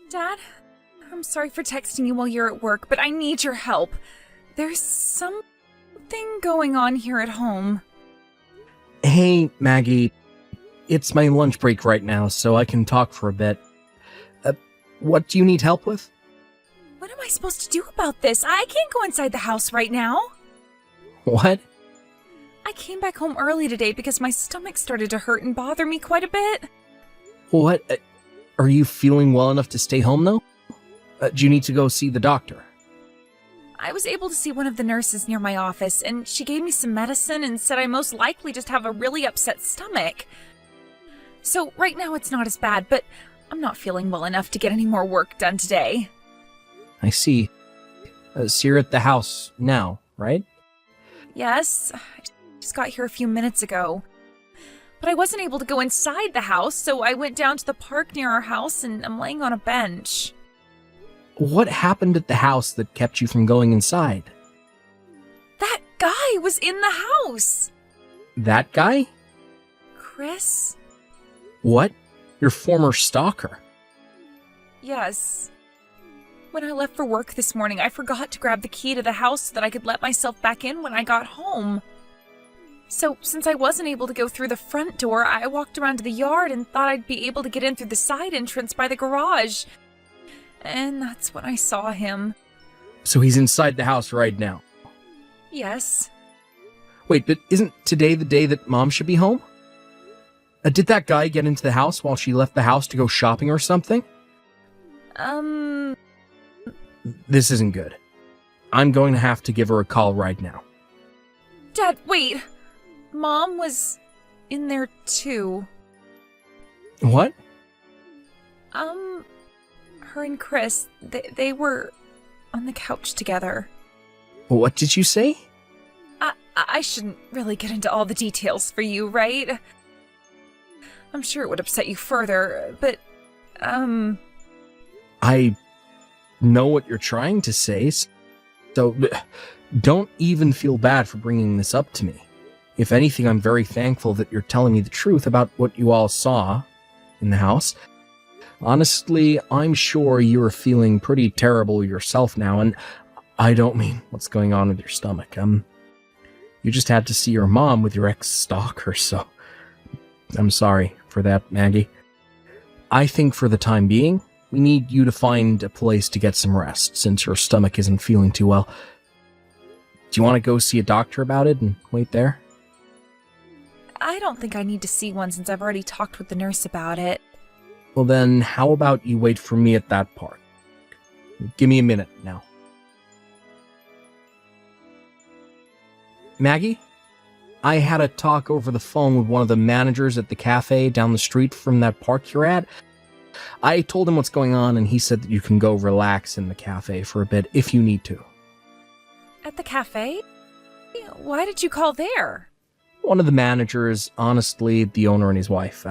Dad, I'm sorry for texting you while you're at work, but I need your help. There's something going on here at home. Hey, Maggie. It's my lunch break right now, so I can talk for a bit. What do you need help with? What am I supposed to do about this? I can't go inside the house right now. What? I came back home early today because my stomach started to hurt and bother me quite a bit. What? Are you feeling well enough to stay home, though? Do you need to go see the doctor? I was able to see one of the nurses near my office, and she gave me some medicine and said I most likely just have a really upset stomach. So right now it's not as bad, but I'm not feeling well enough to get any more work done today. I see. So you're at the house now, right? Yes, I just got here a few minutes ago. But I wasn't able to go inside the house, so I went down to the park near our house and I'm laying on a bench. What happened at the house that kept you from going inside? That guy was in the house! That guy? Chris? What? Your former stalker? Yes. When I left for work this morning, I forgot to grab the key to the house so that I could let myself back in when I got home. So, since I wasn't able to go through the front door, I walked around to the yard and thought I'd be able to get in through the side entrance by the garage. And that's when I saw him. So he's inside the house right now? Yes. Wait, but isn't today the day that Mom should be home? Did that guy get into the house while she left the house to go shopping or something? This isn't good. I'm going to have to give her a call right now. Dad, wait. Mom was in there too. What? Her and Chris, they were on the couch together. What did you say? I shouldn't really get into all the details for you, right? I'm sure it would upset you further, but, I know what you're trying to say, so don't even feel bad for bringing this up to me. If anything, I'm very thankful that you're telling me the truth about what you all saw in the house. Honestly, I'm sure you're feeling pretty terrible yourself now, and I don't mean what's going on with your stomach. You just had to see your mom with your ex-stalker, so I'm sorry for that, Maggie. I think for the time being, we need you to find a place to get some rest, since your stomach isn't feeling too well. Do you want to go see a doctor about it and wait there? I don't think I need to see one since I've already talked with the nurse about it. Well then, how about you wait for me at that park? Give me a minute now. Maggie? I had a talk over the phone with one of the managers at the cafe down the street from that park you're at. I told him what's going on, and he said that you can go relax in the cafe for a bit if you need to. At the cafe? Why did you call there? One of the managers, honestly, the owner and his wife,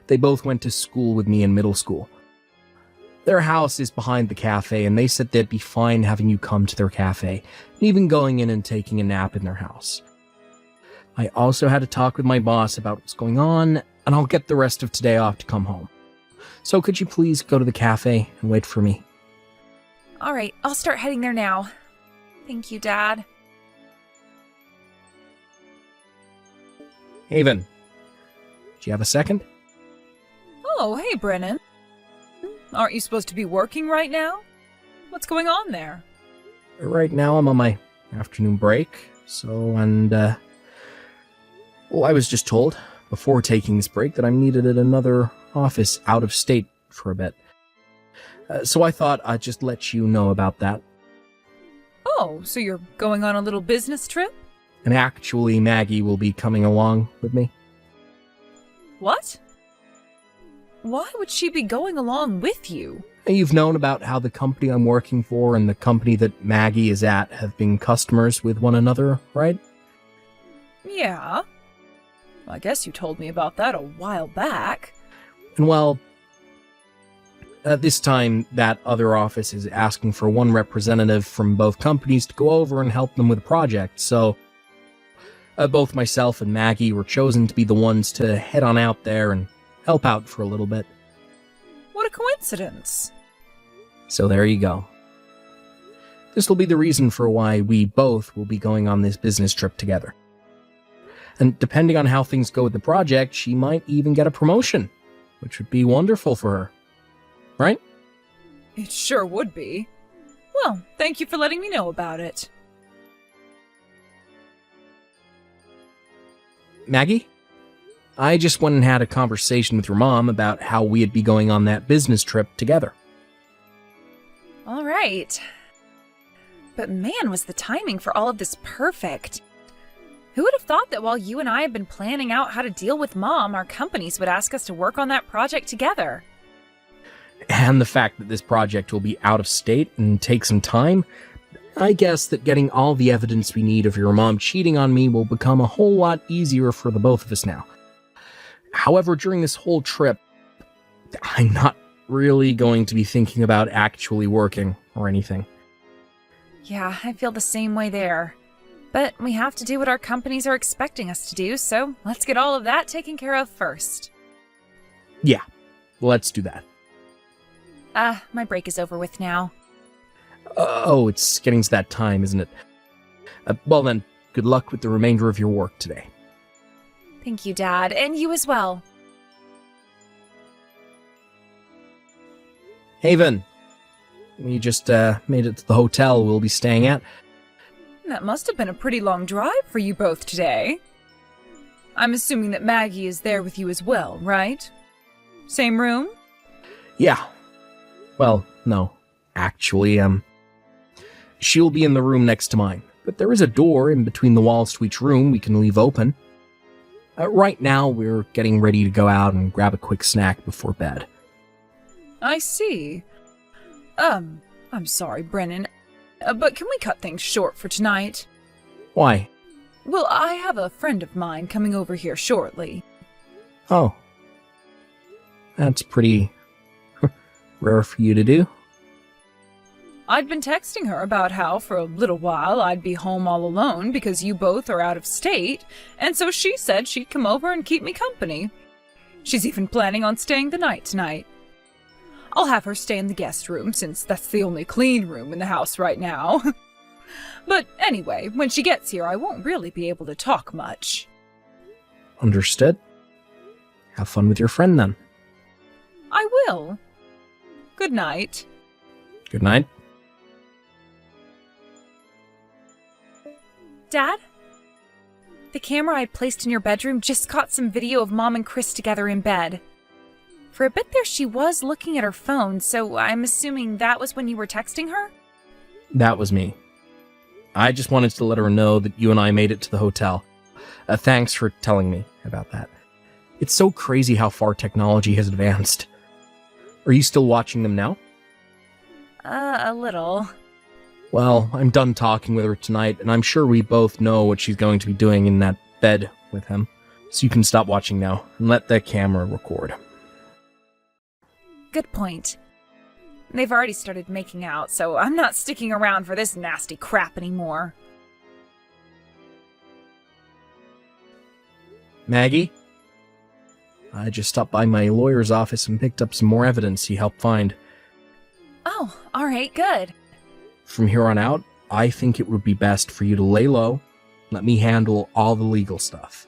they both went to school with me in middle school. Their house is behind the cafe, and they said they'd be fine having you come to their cafe, and even going in and taking a nap in their house. I also had a talk with my boss about what's going on, and I'll get the rest of today off to come home. So could you please go to the cafe and wait for me? Alright, I'll start heading there now. Thank you, Dad. Haven, do you have a second? Oh, hey, Brennan. Aren't you supposed to be working right now? What's going on there? Right now I'm on my afternoon break, well, I was just told before taking this break that I'm needed at another office out of state for a bit. So I thought I'd just let you know about that. Oh, so you're going on a little business trip? And actually, Maggie will be coming along with me. What? Why would she be going along with you? You've known about how the company I'm working for and the company that Maggie is at have been customers with one another, right? Yeah. I guess you told me about that a while back. And well, this time that other office is asking for one representative from both companies to go over and help them with a project, so both myself and Maggie were chosen to be the ones to head on out there and help out for a little bit. What a coincidence. So there you go. This will be the reason for why we both will be going on this business trip together. And depending on how things go with the project, she might even get a promotion, which would be wonderful for her. Right? It sure would be. Well, thank you for letting me know about it. Maggie? I just went and had a conversation with your mom about how we'd be going on that business trip together. All right. But man, was the timing for all of this perfect. Who would have thought that while you and I have been planning out how to deal with Mom, our companies would ask us to work on that project together? And the fact that this project will be out of state and take some time, I guess that getting all the evidence we need of your mom cheating on me will become a whole lot easier for the both of us now. However, during this whole trip, I'm not really going to be thinking about actually working or anything. Yeah, I feel the same way there. But we have to do what our companies are expecting us to do, so let's get all of that taken care of first. Yeah, let's do that. My break is over with now. Oh, it's getting to that time, isn't it? Well then, good luck with the remainder of your work today. Thank you, Dad, and you as well. Haven, we just made it to the hotel we'll be staying at. That must have been a pretty long drive for you both today. I'm assuming that Maggie is there with you as well, right? Same room? Yeah. Well, no. Actually, she'll be in the room next to mine, but there is a door in between the walls to each room we can leave open. Right now, we're getting ready to go out and grab a quick snack before bed. I see. I'm sorry, Brennan, but can we cut things short for tonight? Why? Well, I have a friend of mine coming over here shortly. Oh. That's pretty rare for you to do. I'd been texting her about how for a little while I'd be home all alone because you both are out of state, and so she said she'd come over and keep me company. She's even planning on staying the night tonight. I'll have her stay in the guest room since that's the only clean room in the house right now. But anyway, when she gets here, I won't really be able to talk much. Understood. Have fun with your friend then. I will. Good night. Good night. Dad? The camera I placed in your bedroom just caught some video of Mom and Chris together in bed. For a bit there, she was looking at her phone, so I'm assuming that was when you were texting her? That was me. I just wanted to let her know that you and I made it to the hotel. Thanks for telling me about that. It's so crazy how far technology has advanced. Are you still watching them now? A little. Well, I'm done talking with her tonight, and I'm sure we both know what she's going to be doing in that bed with him. So you can stop watching now, and let the camera record. Good point. They've already started making out, so I'm not sticking around for this nasty crap anymore. Maggie? I just stopped by my lawyer's office and picked up some more evidence he helped find. Oh, alright, good. From here on out, I think it would be best for you to lay low, let me handle all the legal stuff.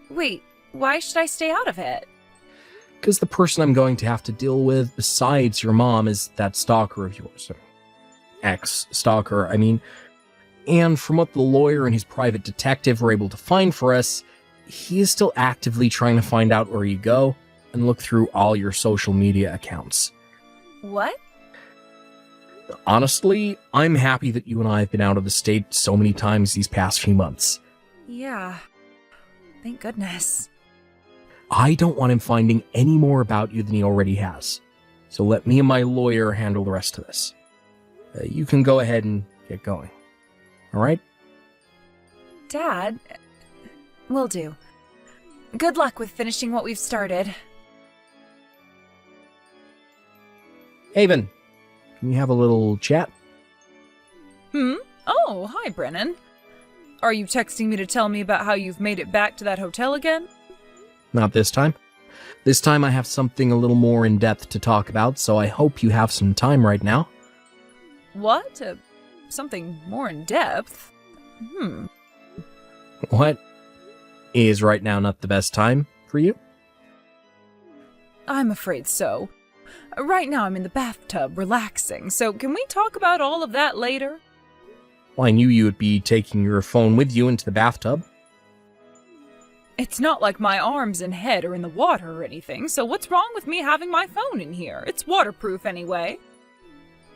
Wait, why should I stay out of it? Because the person I'm going to have to deal with besides your mom is that stalker of yours. Ex-stalker, I mean. And from what the lawyer and his private detective were able to find for us, he is still actively trying to find out where you go and look through all your social media accounts. What? Honestly, I'm happy that you and I have been out of the state so many times these past few months. Yeah. Thank goodness. I don't want him finding any more about you than he already has. So let me and my lawyer handle the rest of this. You can go ahead and get going. All right? Dad, will do. Good luck with finishing what we've started. Haven, can we have a little chat? Oh, hi, Brennan. Are you texting me to tell me about how you've made it back to that hotel again? Not this time. This time I have something a little more in-depth to talk about, so I hope you have some time right now. What? Something more in depth? What? Is right now not the best time for you? I'm afraid so. Right now I'm in the bathtub, relaxing, so can we talk about all of that later? Well, I knew you would be taking your phone with you into the bathtub. It's not like my arms and head are in the water or anything, so what's wrong with me having my phone in here? It's waterproof anyway.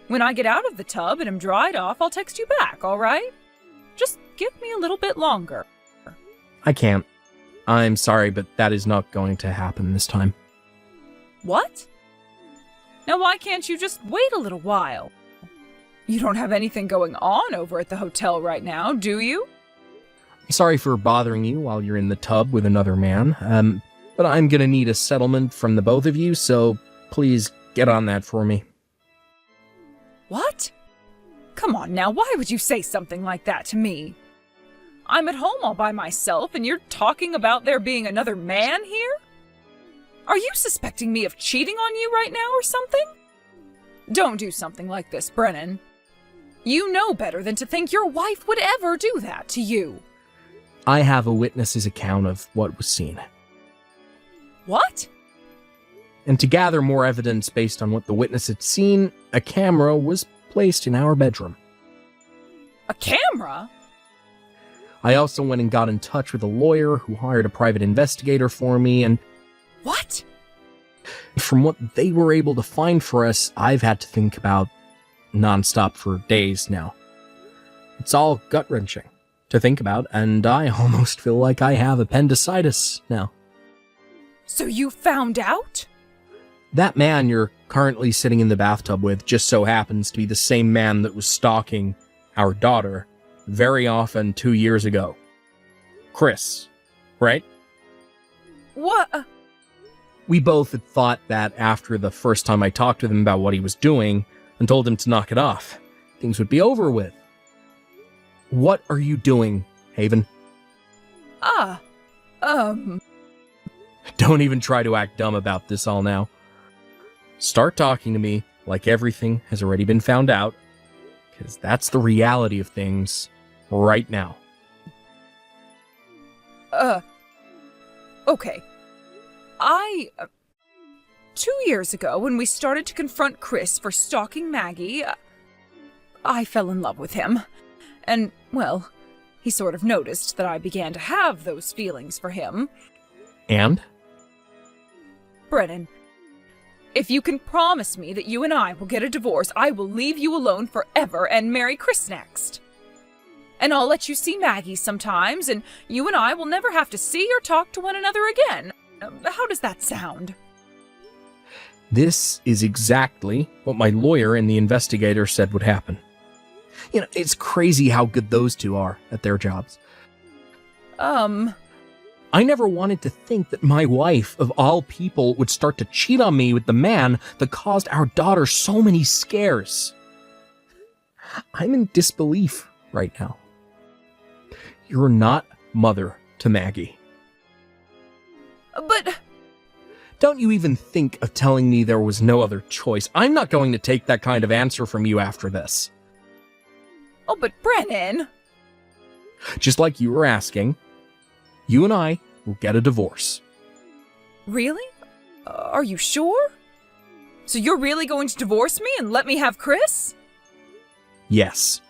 When I get out of the tub and am dried off, I'll text you back, alright? Just give me a little bit longer. I can't. I'm sorry, but that is not going to happen this time. What? Now why can't you just wait a little while? You don't have anything going on over at the hotel right now, do you? Sorry for bothering you while you're in the tub with another man, but I'm gonna need a settlement from the both of you, so please get on that for me. What? Come on now, why would you say something like that to me? I'm at home all by myself and you're talking about there being another man here? Are you suspecting me of cheating on you right now or something? Don't do something like this, Brennan. You know better than to think your wife would ever do that to you. I have a witness's account of what was seen. What? And to gather more evidence based on what the witness had seen, a camera was placed in our bedroom. A camera? I also went and got in touch with a lawyer who hired a private investigator for me, and What? from what they were able to find for us, I've had to think about nonstop for days now. It's all gut-wrenching to think about, and I almost feel like I have appendicitis now. So you found out? That man you're currently sitting in the bathtub with just so happens to be the same man that was stalking our daughter very often 2 years ago. Chris, right? What? We both had thought that after the first time I talked with him about what he was doing and told him to knock it off, things would be over with. What are you doing, Haven? Don't even try to act dumb about this all now. Start talking to me like everything has already been found out, because that's the reality of things right now. Okay. 2 years ago, when we started to confront Chris for stalking Maggie, I fell in love with him. And, well, he sort of noticed that I began to have those feelings for him. And? Brennan, if you can promise me that you and I will get a divorce, I will leave you alone forever and marry Chris next. And I'll let you see Maggie sometimes, and you and I will never have to see or talk to one another again. How does that sound? This is exactly what my lawyer and the investigator said would happen. You know, it's crazy how good those two are at their jobs. I never wanted to think that my wife, of all people, would start to cheat on me with the man that caused our daughter so many scares. I'm in disbelief right now. You're not mother to Maggie. But... Don't you even think of telling me there was no other choice. I'm not going to take that kind of answer from you after this. Oh, but Brennan... Just like you were asking, you and I will get a divorce. Really? Are you sure? So you're really going to divorce me and let me have Chris? Yes.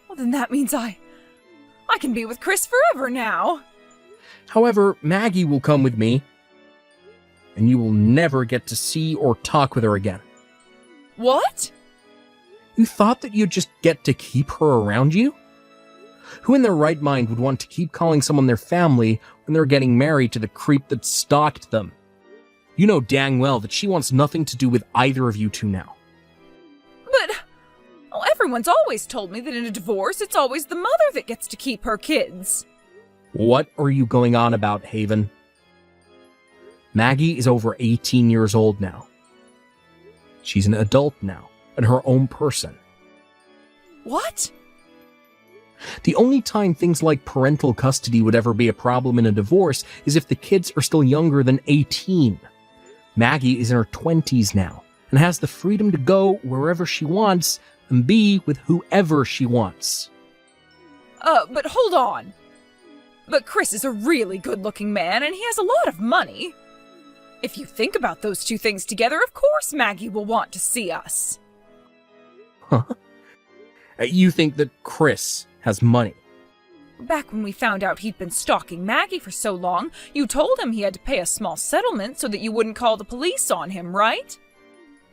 Well, then that means I can be with Chris forever now. However, Maggie will come with me, and you will never get to see or talk with her again. What? You thought that you'd just get to keep her around you? Who in their right mind would want to keep calling someone their family when they're getting married to the creep that stalked them? You know dang well that she wants nothing to do with either of you two now. But... Oh, everyone's always told me that in a divorce, it's always the mother that gets to keep her kids. What are you going on about, Haven? Maggie is over 18 years old now. She's an adult now, and her own person. What? The only time things like parental custody would ever be a problem in a divorce is if the kids are still younger than 18. Maggie is in her 20s now and has the freedom to go wherever she wants and be with whoever she wants. But hold on. But Chris is a really good-looking man, and he has a lot of money. If you think about those two things together, of course Maggie will want to see us. Huh? You think that Chris has money? Back when we found out he'd been stalking Maggie for so long, you told him he had to pay a small settlement so that you wouldn't call the police on him, right?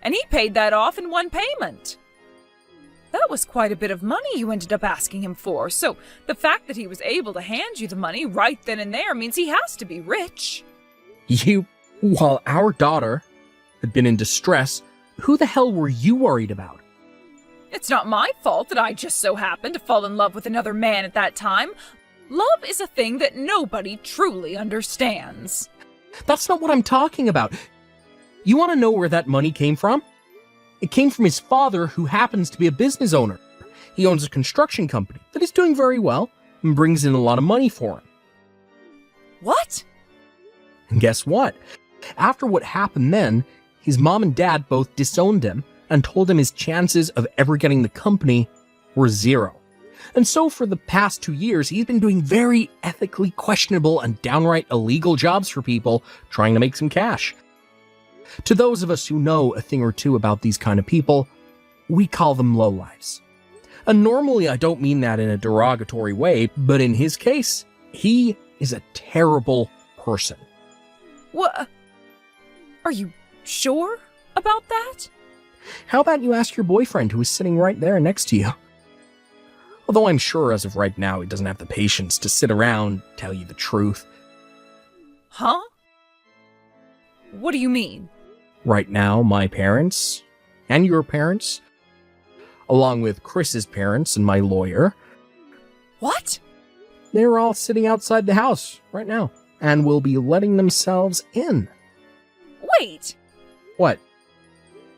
And he paid that off in one payment. That was quite a bit of money you ended up asking him for, so the fact that he was able to hand you the money right then and there means he has to be rich. While our daughter had been in distress, who the hell were you worried about? It's not my fault that I just so happened to fall in love with another man at that time. Love is a thing that nobody truly understands. That's not what I'm talking about. You want to know where that money came from? It came from his father, who happens to be a business owner. He owns a construction company that is doing very well and brings in a lot of money for him. What? And guess what? After what happened then, his mom and dad both disowned him and told him his chances of ever getting the company were zero. And so for the past 2 years, he's been doing very ethically questionable and downright illegal jobs for people trying to make some cash. To those of us who know a thing or two about these kind of people, we call them lowlifes. And normally I don't mean that in a derogatory way, but in his case, he is a terrible person. What? Are you sure about that? How about you ask your boyfriend, who is sitting right there next to you? Although I'm sure as of right now he doesn't have the patience to sit around and tell you the truth. Huh? What do you mean? Right now, my parents, and your parents, along with Chris's parents and my lawyer. What? They're all sitting outside the house right now, and will be letting themselves in. Wait! What?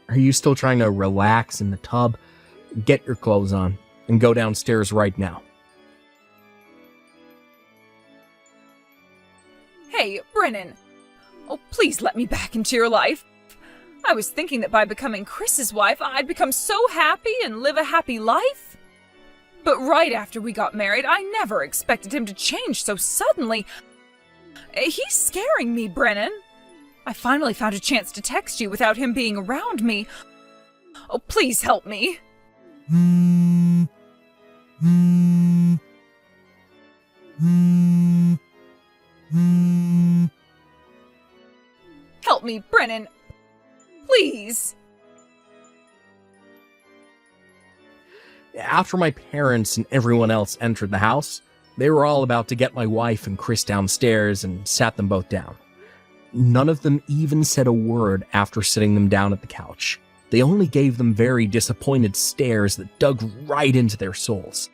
Are you still trying to relax in the tub? Get your clothes on, and go downstairs right now. Hey, Brennan. Oh, please let me back into your life. I was thinking that by becoming Chris's wife, I'd become so happy and live a happy life. But right after we got married, I never expected him to change so suddenly. He's scaring me, Brennan. I finally found a chance to text you without him being around me. Oh, please help me. Help me, Brennan. Please. After my parents and everyone else entered the house, they were all about to get my wife and Chris downstairs and sat them both down. None of them even said a word after sitting them down at the couch. They only gave them very disappointed stares that dug right into their souls.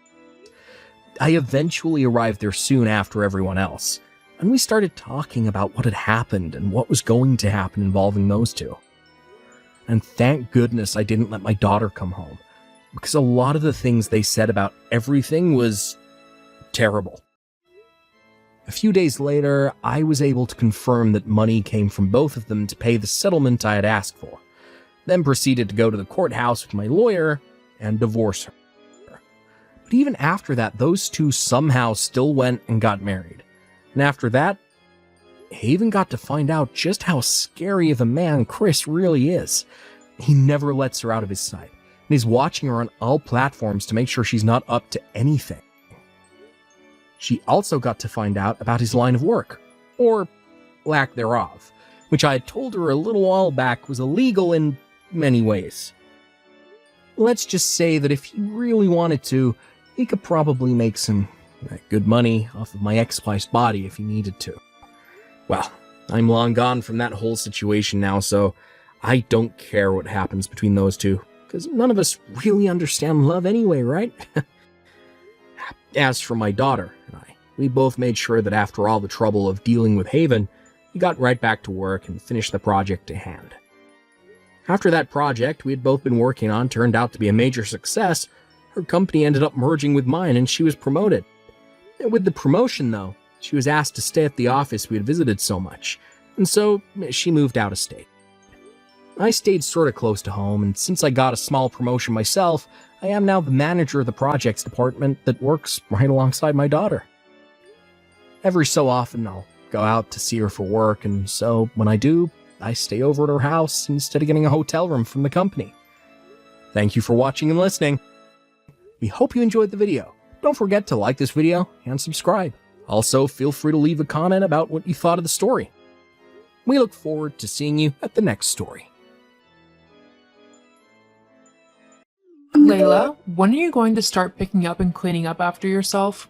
I eventually arrived there soon after everyone else, and we started talking about what had happened and what was going to happen involving those two. And thank goodness I didn't let my daughter come home, because a lot of the things they said about everything was terrible. A few days later, I was able to confirm that money came from both of them to pay the settlement I had asked for, then proceeded to go to the courthouse with my lawyer and divorce her. But even after that, those two somehow still went and got married. And after that, I even got to find out just how scary of a man Chris really is. He never lets her out of his sight, and he's watching her on all platforms to make sure she's not up to anything. She also got to find out about his line of work, or lack thereof, which I had told her a little while back was illegal in many ways. Let's just say that if he really wanted to, he could probably make some good money off of my ex-wife's body if he needed to. Well, I'm long gone from that whole situation now, so I don't care what happens between those two, because none of us really understand love anyway, right? As for my daughter and I, we both made sure that after all the trouble of dealing with Haven, we got right back to work and finished the project at hand. After that project we had both been working on turned out to be a major success, Her company ended up merging with mine and she was promoted. And with the promotion, though, she was asked to stay at the office we had visited so much, and so she moved out of state. I stayed sort of close to home, and since I got a small promotion myself, I am now the manager of the projects department that works right alongside my daughter. Every so often, I'll go out to see her for work, and so when I do, I stay over at her house instead of getting a hotel room from the company. Thank you for watching and listening. We hope you enjoyed the video. Don't forget to like this video and subscribe. Also, feel free to leave a comment about what you thought of the story. We look forward to seeing you at the next story. Layla, when are you going to start picking up and cleaning up after yourself?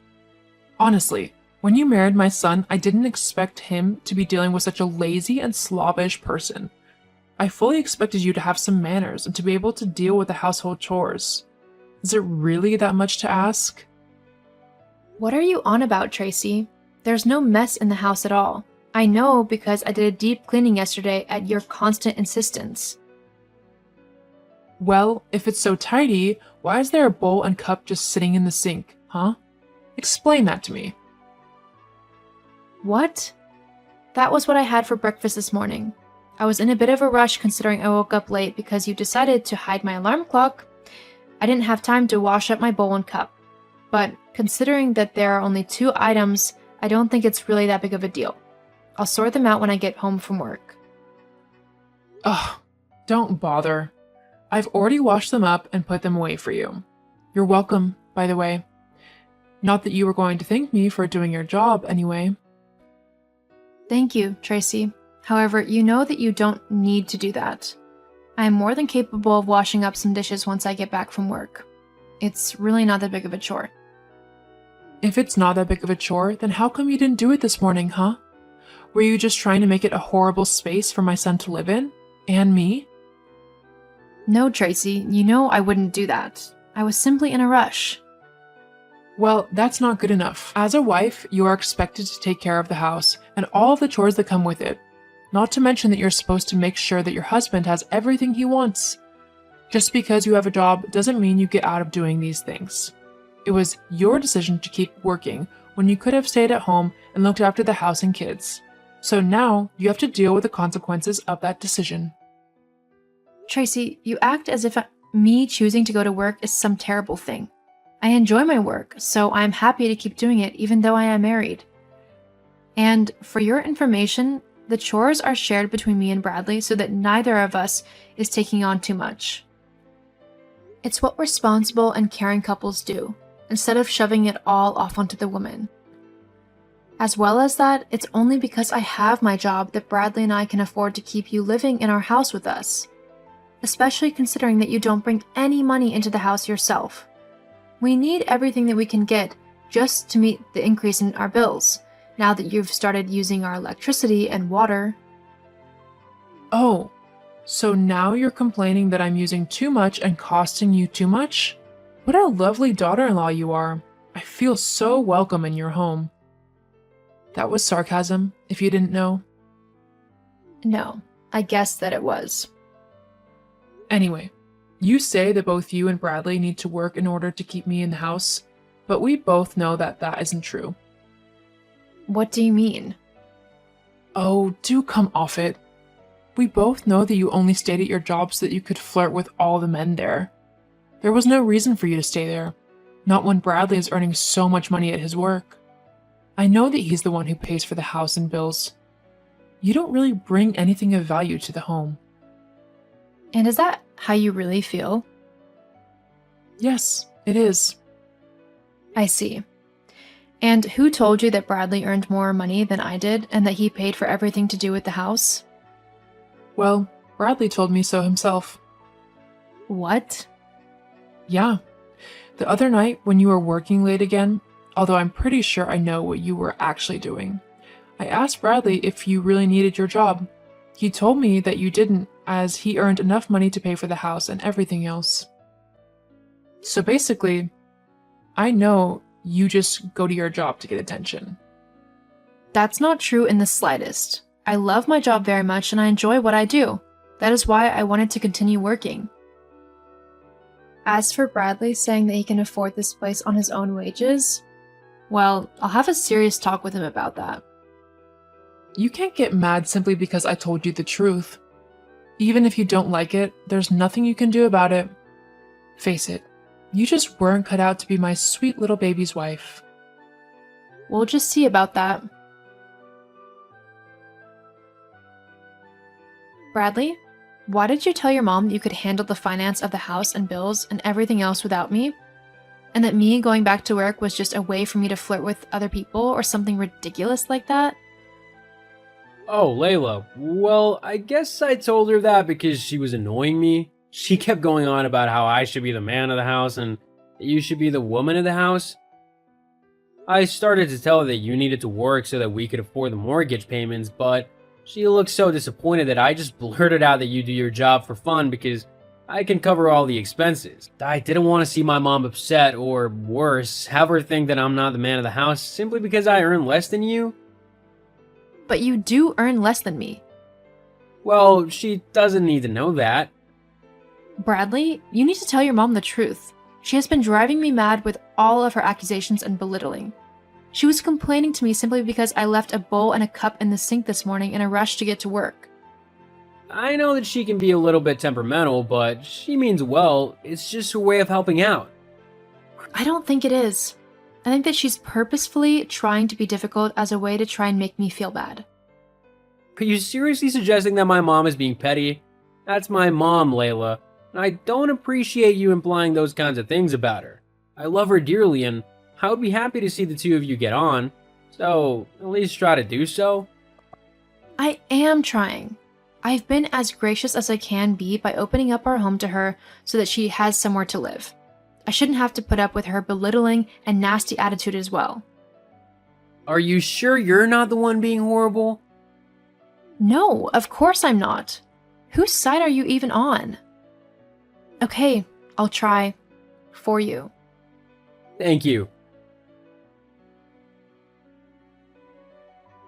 Honestly, when you married my son, I didn't expect him to be dealing with such a lazy and slobbish person. I fully expected you to have some manners and to be able to deal with the household chores. Is it really that much to ask? What are you on about, Tracy? There's no mess in the house at all. I know because I did a deep cleaning yesterday at your constant insistence. Well, if it's so tidy, why is there a bowl and cup just sitting in the sink, huh? Explain that to me. What? That was what I had for breakfast this morning. I was in a bit of a rush considering I woke up late because you decided to hide my alarm clock. I didn't have time to wash up my bowl and cup. But considering that there are only 2 items, I don't think it's really that big of a deal. I'll sort them out when I get home from work. Ugh, don't bother. I've already washed them up and put them away for you. You're welcome, by the way. Not that you were going to thank me for doing your job anyway. Thank you, Tracy. However, you know that you don't need to do that. I am more than capable of washing up some dishes once I get back from work. It's really not that big of a chore. If it's not that big of a chore, then how come you didn't do it this morning, huh? Were you just trying to make it a horrible space for my son to live in? And me? No, Tracy, you know I wouldn't do that. I was simply in a rush. Well, that's not good enough. As a wife, you are expected to take care of the house and all of the chores that come with it. Not to mention that you're supposed to make sure that your husband has everything he wants. Just because you have a job doesn't mean you get out of doing these things. It was your decision to keep working when you could have stayed at home and looked after the house and kids. So now you have to deal with the consequences of that decision. Tracy, you act as if me choosing to go to work is some terrible thing. I enjoy my work, so I'm happy to keep doing it even though I am married. And for your information, the chores are shared between me and Bradley so that neither of us is taking on too much. It's what responsible and caring couples do, instead of shoving it all off onto the woman. As well as that, it's only because I have my job that Bradley and I can afford to keep you living in our house with us. Especially considering that you don't bring any money into the house yourself. We need everything that we can get just to meet the increase in our bills, now that you've started using our electricity and water. Oh, so now you're complaining that I'm using too much and costing you too much? What a lovely daughter-in-law you are. I feel so welcome in your home. That was sarcasm, if you didn't know. No, I guessed that it was. Anyway, you say that both you and Bradley need to work in order to keep me in the house, but we both know that that isn't true. What do you mean? Oh, do come off it. We both know that you only stayed at your job so that you could flirt with all the men there. There was no reason for you to stay there, not when Bradley is earning so much money at his work. I know that he's the one who pays for the house and bills. You don't really bring anything of value to the home. And is that how you really feel? Yes, it is. I see. And who told you that Bradley earned more money than I did and that he paid for everything to do with the house? Well, Bradley told me so himself. What? Yeah. The other night when you were working late again, although I'm pretty sure I know what you were actually doing, I asked Bradley if you really needed your job. He told me that you didn't, as he earned enough money to pay for the house and everything else. So basically, I know you just go to your job to get attention. That's not true in the slightest. I love my job very much and I enjoy what I do. That is why I wanted to continue working. As for Bradley saying that he can afford this place on his own wages, well, I'll have a serious talk with him about that. You can't get mad simply because I told you the truth. Even if you don't like it, there's nothing you can do about it. Face it, you just weren't cut out to be my sweet little baby's wife. We'll just see about that. Bradley, why did you tell your mom that you could handle the finance of the house and bills and everything else without me? And that me going back to work was just a way for me to flirt with other people or something ridiculous like that? Oh, Layla. Well, I guess I told her that because she was annoying me. She kept going on about how I should be the man of the house and that you should be the woman of the house. I started to tell her that you needed to work so that we could afford the mortgage payments, but she looked so disappointed that I just blurted out that you do your job for fun because I can cover all the expenses. I didn't want to see my mom upset or, worse, have her think that I'm not the man of the house simply because I earn less than you. But you do earn less than me. Well, she doesn't need to know that. Bradley, you need to tell your mom the truth. She has been driving me mad with all of her accusations and belittling. She was complaining to me simply because I left a bowl and a cup in the sink this morning in a rush to get to work. I know that she can be a little bit temperamental, but she means well. It's just her way of helping out. I don't think it is. I think that she's purposefully trying to be difficult as a way to try and make me feel bad. Are you seriously suggesting that my mom is being petty? That's my mom, Layla, and I don't appreciate you implying those kinds of things about her. I love her dearly, and I would be happy to see the two of you get on, so at least try to do so. I am trying. I've been as gracious as I can be by opening up our home to her so that she has somewhere to live. I shouldn't have to put up with her belittling and nasty attitude as well. Are you sure you're not the one being horrible? No, of course I'm not. Whose side are you even on? Okay, I'll try. For you. Thank you.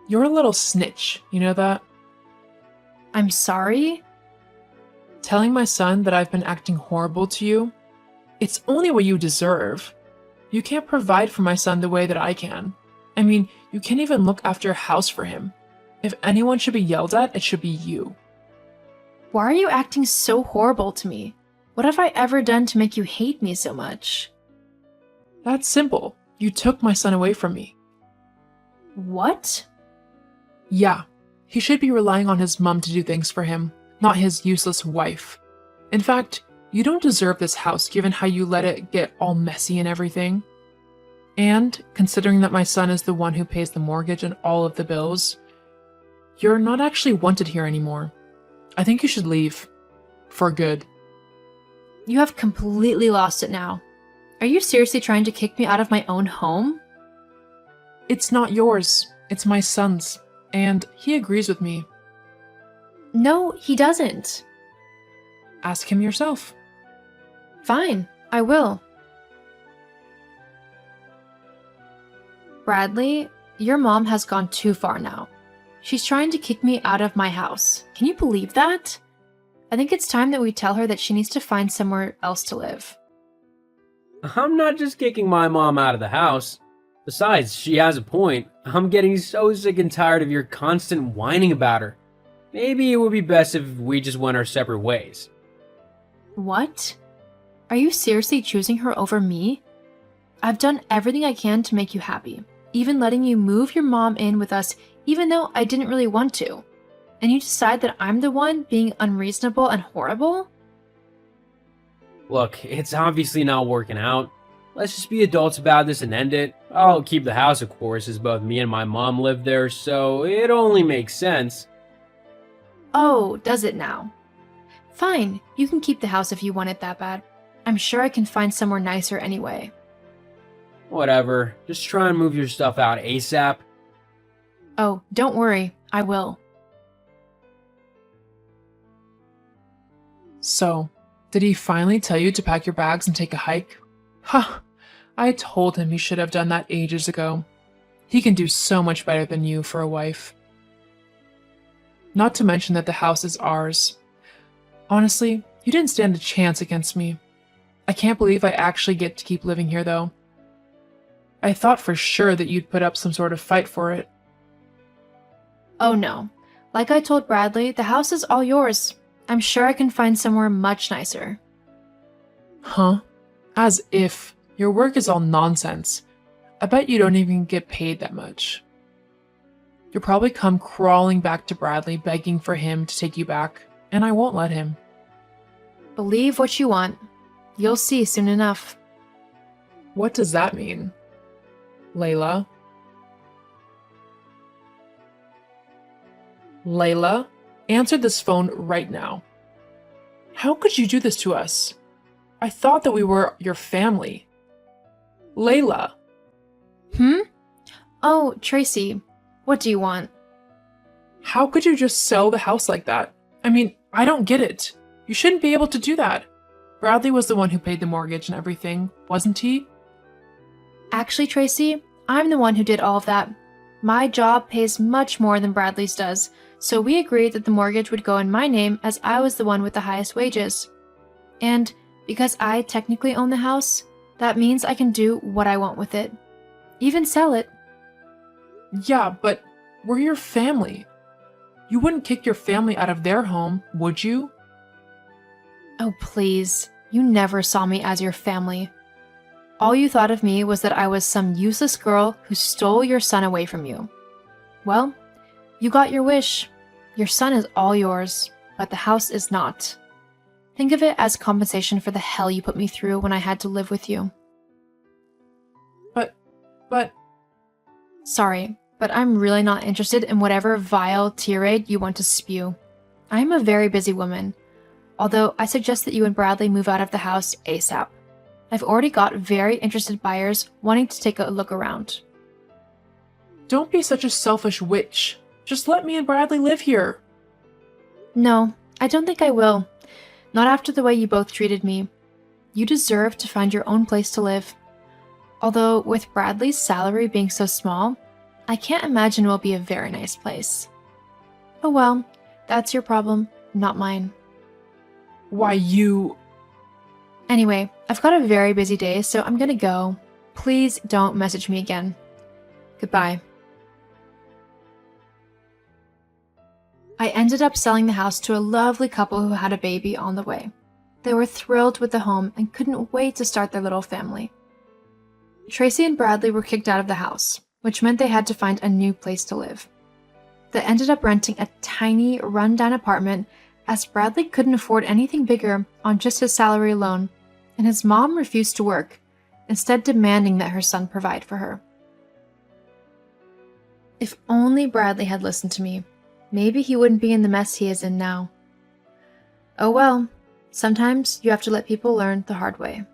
You're a little snitch, you know that? I'm sorry? Telling my son that I've been acting horrible to you? It's only what you deserve. You can't provide for my son the way that I can. I mean, you can't even look after a house for him. If anyone should be yelled at, it should be you. Why are you acting so horrible to me? What have I ever done to make you hate me so much? That's simple. You took my son away from me. What? Yeah, he should be relying on his mom to do things for him, not his useless wife. In fact, you don't deserve this house given how you let it get all messy and everything. And, considering that my son is the one who pays the mortgage and all of the bills, you're not actually wanted here anymore. I think you should leave. For good. You have completely lost it now. Are you seriously trying to kick me out of my own home? It's not yours. It's my son's. And he agrees with me. No, he doesn't. Ask him yourself. Fine, I will. Bradley, your mom has gone too far now. She's trying to kick me out of my house. Can you believe that? I think it's time that we tell her that she needs to find somewhere else to live. I'm not just kicking my mom out of the house. Besides, she has a point. I'm getting so sick and tired of your constant whining about her. Maybe it would be best if we just went our separate ways. What? Are you seriously choosing her over me? I've done everything I can to make you happy, even letting you move your mom in with us even though I didn't really want to. And you decide that I'm the one being unreasonable and horrible? Look, it's obviously not working out. Let's just be adults about this and end it. I'll keep the house, of course, as both me and my mom live there, so it only makes sense. Oh, does it now? Fine, you can keep the house if you want it that bad. I'm sure I can find somewhere nicer anyway. Whatever, just try and move your stuff out ASAP. Oh, don't worry, I will. So, did he finally tell you to pack your bags and take a hike? Huh, I told him he should have done that ages ago. He can do so much better than you for a wife. Not to mention that the house is ours. Honestly, you didn't stand a chance against me. I can't believe I actually get to keep living here, though. I thought for sure that you'd put up some sort of fight for it. Oh no. Like I told Bradley, the house is all yours. I'm sure I can find somewhere much nicer. Huh? As if. Your work is all nonsense. I bet you don't even get paid that much. You'll probably come crawling back to Bradley begging for him to take you back, and I won't let him. Believe what you want. You'll see soon enough. What does that mean? Layla? Layla, answer this phone right now. How could you do this to us? I thought that we were your family. Layla. Oh, Tracy. What do you want? How could you just sell the house like that? I mean, I don't get it. You shouldn't be able to do that. Bradley was the one who paid the mortgage and everything, wasn't he? Actually, Tracy, I'm the one who did all of that. My job pays much more than Bradley's does, so we agreed that the mortgage would go in my name as I was the one with the highest wages. And because I technically own the house, that means I can do what I want with it. Even sell it. Yeah, but we're your family. You wouldn't kick your family out of their home, would you? Oh, please. You never saw me as your family. All you thought of me was that I was some useless girl who stole your son away from you. Well, you got your wish. Your son is all yours, but the house is not. Think of it as compensation for the hell you put me through when I had to live with you. But... Sorry, but I'm really not interested in whatever vile tirade you want to spew. I'm a very busy woman, although I suggest that you and Bradley move out of the house ASAP. I've already got very interested buyers wanting to take a look around. Don't be such a selfish witch. Just let me and Bradley live here. No, I don't think I will. Not after the way you both treated me. You deserve to find your own place to live. Although, with Bradley's salary being so small, I can't imagine it will be a very nice place. Oh well, that's your problem, not mine. Why, you... Anyway, I've got a very busy day, so I'm gonna go. Please don't message me again. Goodbye. I ended up selling the house to a lovely couple who had a baby on the way. They were thrilled with the home and couldn't wait to start their little family. Tracy and Bradley were kicked out of the house, which meant they had to find a new place to live. They ended up renting a tiny, run-down apartment as Bradley couldn't afford anything bigger on just his salary alone, and his mom refused to work, instead demanding that her son provide for her. If only Bradley had listened to me, maybe he wouldn't be in the mess he is in now. Oh well, sometimes you have to let people learn the hard way.